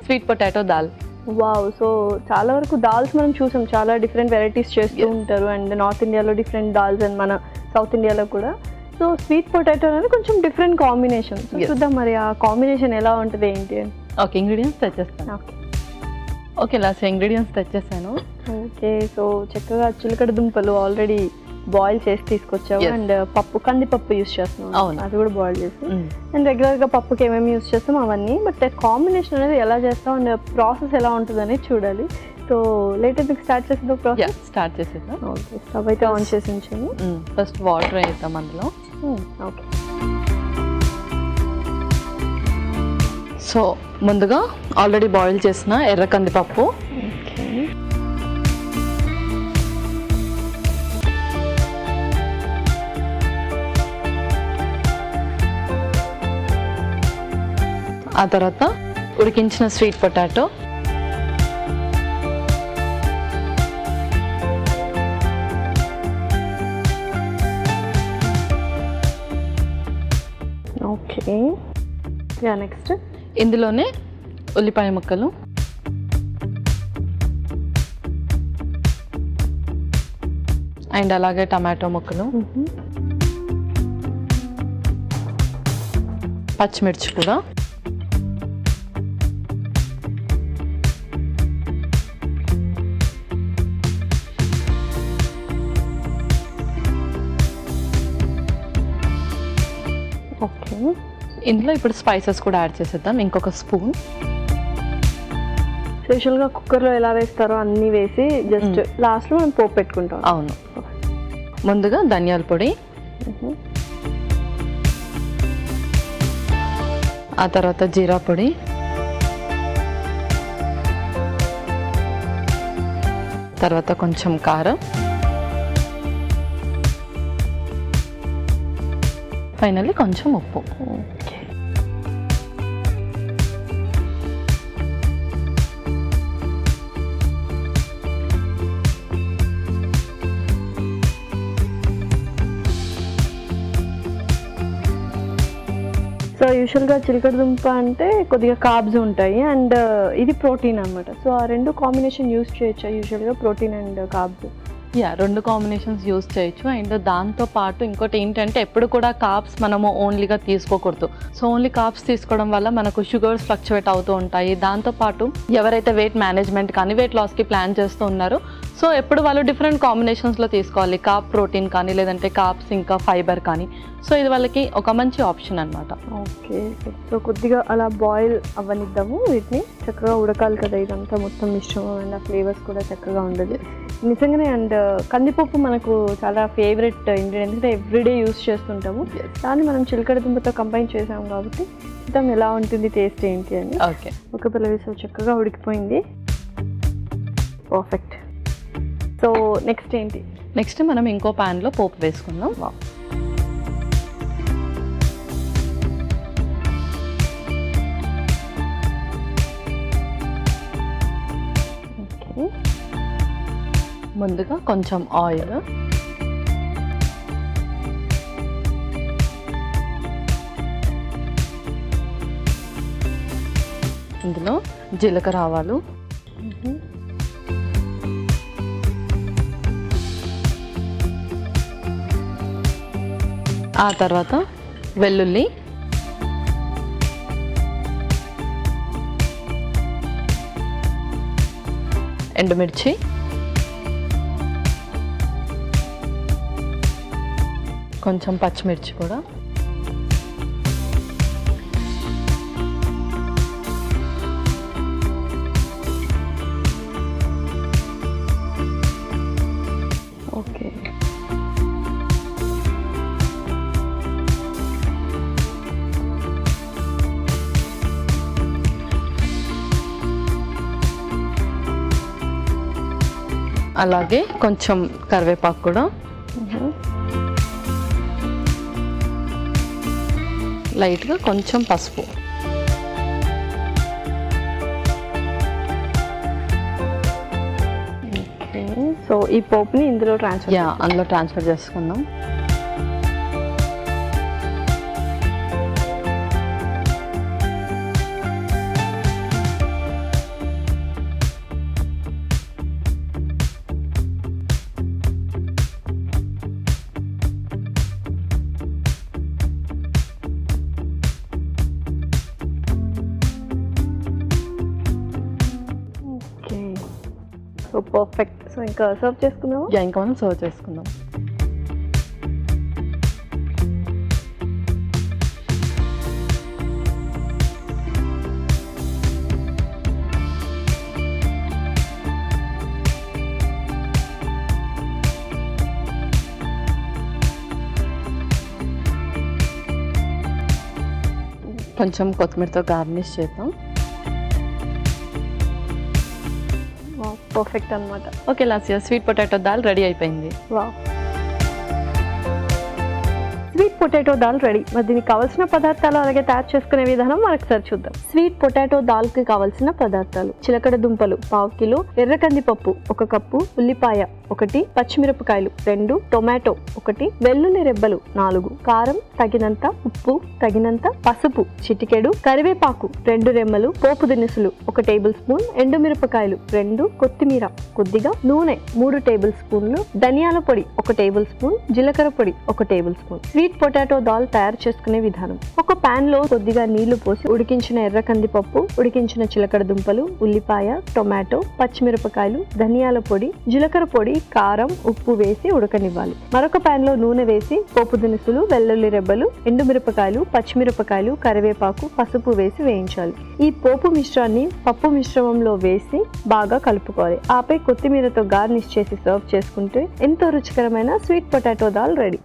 Sweet potato dal. Wow! So చాలా వరకు dals మనం చూసాం, చాలా డిఫరెంట్ వెరైటీస్ చేస్తూ ఉంటారు. అండ్ నార్త్ ఇండియాలో డిఫరెంట్ దాల్స్ అండ్ మన సౌత్ ఇండియాలో కూడా. సో స్వీట్ పొటాటో అనేది కొంచెం డిఫరెంట్ కాంబినేషన్. చూద్దాం మరి ఆ కాంబినేషన్ ఎలా ఉంటుంది ఏంటి అని. ఓకే, ఇంగ్రీడియంట్స్ తెచ్చేస్తాను. ఓకే లాస్ట్ ఇంగ్రీడియంట్స్ తెచ్చేసాను. ఓకే, సో చక్కగా చిలకడ దుంపలు ఆల్రెడీ బాయిల్ చేసి తీసుకొచ్చావు. అండ్ పప్పు, కందిపప్పు యూస్ చేస్తున్నాం. అవును, అది కూడా బాయిల్ చేసి. అండ్ రెగ్యులర్గా పప్పుకి ఏమేమి యూస్ చేస్తాం అవన్నీ, బట్ కాంబినేషన్ అనేది ఎలా చేస్తాం అండ్ ప్రాసెస్ ఎలా ఉంటుంది అనేది చూడాలి. సో లేటర్ మీకు స్టార్ట్ చేసేద్దాం ప్రాసెస్. స్టార్ట్ చేసేద్దాం. ఓకే, స్టవ్ అయితే ఆన్ చేసి ఉంచాము. ఫస్ట్ వాటర్ వేద్దాం అందులో. ఓకే, సో ముందుగా ఆల్రెడీ బాయిల్ చేసిన ఎర్ర కందిపప్పు. ఆ తర్వాత ఉడికించిన స్వీట్ పొటాటో, ఓకే నెక్స్ట్ ఇందులోనే ఉల్లిపాయ ముక్కలు, అండ్ అలాగే టమాటో ముక్కలు, పచ్చిమిర్చి కూడా, ఓకే. ఇందులో ఇప్పుడు స్పైసెస్ కూడా యాడ్ చేసేద్దాం. ఇంకొక స్పూన్. స్పెషల్గా కుక్కర్లో ఎలా వేస్తారో అన్నీ వేసి జస్ట్ లాస్ట్లో మనం పోపు పెట్టుకుంటాం. అవును, ముందుగా ధనియాల పొడి, ఆ తర్వాత జీరా పొడి, తర్వాత కొంచెం కారం, ఫైనల్లీ కొంచెం ఉప్పు. సో యూజువల్గా చిలకడ దుంప అంటే కొద్దిగా కార్బ్స్ ఉంటాయి అండ్ ఇది ప్రోటీన్ అనమాట. సో ఆ రెండు కాంబినేషన్ యూస్ చేయొచ్చా యూజువల్గా, ప్రోటీన్ అండ్ కార్బ్స్? రెండు కాంబినేషన్స్ యూస్ చేయొచ్చు. అండ్ దాంతో పాటు ఇంకోటి ఏంటంటే ఎప్పుడు కూడా కార్బ్స్ మనము ఓన్లీగా తీసుకోకూడదు. సో ఓన్లీ కార్బ్స్ తీసుకోవడం వల్ల మనకు షుగర్స్ ఫ్లక్చువేట్ అవుతూ ఉంటాయి. దాంతోపాటు ఎవరైతే వెయిట్ మేనేజ్మెంట్ కానీ వెయిట్ లాస్కి ప్లాన్ చేస్తూ ఉన్నారో సో ఎప్పుడు వాళ్ళు డిఫరెంట్ కాంబినేషన్స్లో తీసుకోవాలి. కార్బ్ ప్రోటీన్ కానీ లేదంటే కార్బ్స్ ఇంకా ఫైబర్ కానీ. సో ఇది వాళ్ళకి ఒక మంచి ఆప్షన్ అనమాట. ఓకే, సో కొద్దిగా అలా బాయిల్ అవ్వనిద్దాము. వీటిని చక్కగా ఉడకాలి కదా ఇదంతా మొత్తం మిశ్రమం అండ్ ఆ ఫ్లేవర్స్ కూడా చక్కగా ఉండదు నిజంగానే. అండ్ కందిపప్పు మనకు చాలా ఫేవరెట్ ఇంగ్రీడియంట్, ఎందుకంటే ఎవ్రీడే యూస్ చేస్తుంటాము. దాన్ని మనం చిలకడ దుంపతో కంబైన్ చేసాము కాబట్టి చూద్దాం ఎలా ఉంటుంది, టేస్ట్ ఏంటి అని. ఓకే, ఒక పిల్లవి సో చక్కగా ఉడికిపోయింది. పర్ఫెక్ట్. సో నెక్స్ట్ ఏంటి? నెక్స్ట్ మనం ఇంకో ప్యాన్లో పోపు వేసుకుందాం. ఓకే, ముందుగా కొంచెం ఆయిల్, ఇందులో జీలకర్ర ఆవాలు, ఆ తర్వాత వెల్లుల్లి, ఎండుమిర్చి, కొంచెం పచ్చిమిర్చి కూడా, ఓకే. అలాగే కొంచెం కరివేపాకు కూడా, లైట్గా కొంచెం పసుపు. సో ఈ పోపుని ఇందులో అందులో ట్రాన్స్ఫర్ చేసుకుందాం. So perfect. సో ఇంకా సర్వ్ చేసుకుందాము. ఇంకా మనం సర్వ్ చేసుకుందాం. కొంచెం కొత్తిమీరతో గార్నిష్ చేద్దాం. పర్ఫెక్ట్ అనమాట. Okay Lasya, sweet potato dal ready అయిపోయింది. Wow, sweet potato dal ready. మరి దీనికి కావాల్సిన పదార్థాలు అలాగే తయారు చేసుకునే విధానం మరొకసారి చూద్దాం. స్వీట్ పొటాటో దాల్ కి కావాల్సిన పదార్థాలు: చిలకడ దుంపలు 1/2 కిలో, ఎర్ర కందిపప్పు 1 కప్పు, ఉల్లిపాయ 1, పచ్చిమిరపకాయలు 2, టొమాటో 1, వెల్లుల్లి రెబ్బలు 4, కారం తగినంత, ఉప్పు తగినంత, పసుపు చిటికెడు, కరివేపాకు 2 రెమ్మలు, పోపు దినుసులు 1 టేబుల్ స్పూన్, ఎండుమిరపకాయలు 2, కొత్తిమీర కొద్దిగా, నూనె 3 టేబుల్ స్పూన్లు, ధనియాల పొడి 1 టేబుల్ స్పూన్, జీలకర్ర పొడి 1 table spoon. Sweet potato dal తయారు చేసుకునే విధానం: ఒక పాన్ లో కొద్దిగా నీళ్లు పోసి ఉడికించిన ఎర్ర కందిపప్పు, ఉడికించిన చిలకడ దుంపలు, ఉల్లిపాయ, టొమాటో, పచ్చిమిరపకాయలు, ధనియాల పొడి, జీలకర్ర పొడి, కారం, ఉప్పు వేసి ఉడకనివ్వాలి. మరొక పాన్ లో నూనె వేసి పోపు దినుసులు, వెల్లుల్లి రెబ్బలు, ఎండుమిరపకాయలు, పచ్చిమిరపకాయలు, కరివేపాకు, పసుపు వేసి వేయించాలి. ఈ పోపు మిశ్రాన్ని పప్పు మిశ్రమంలో వేసి బాగా కలుపుకోవాలి. ఆపై కొత్తిమీరతో గార్నిష్ చేసి సర్వ్ చేసుకుంటే ఎంతో రుచికరమైన స్వీట్ పొటాటో దాల్ రెడీ.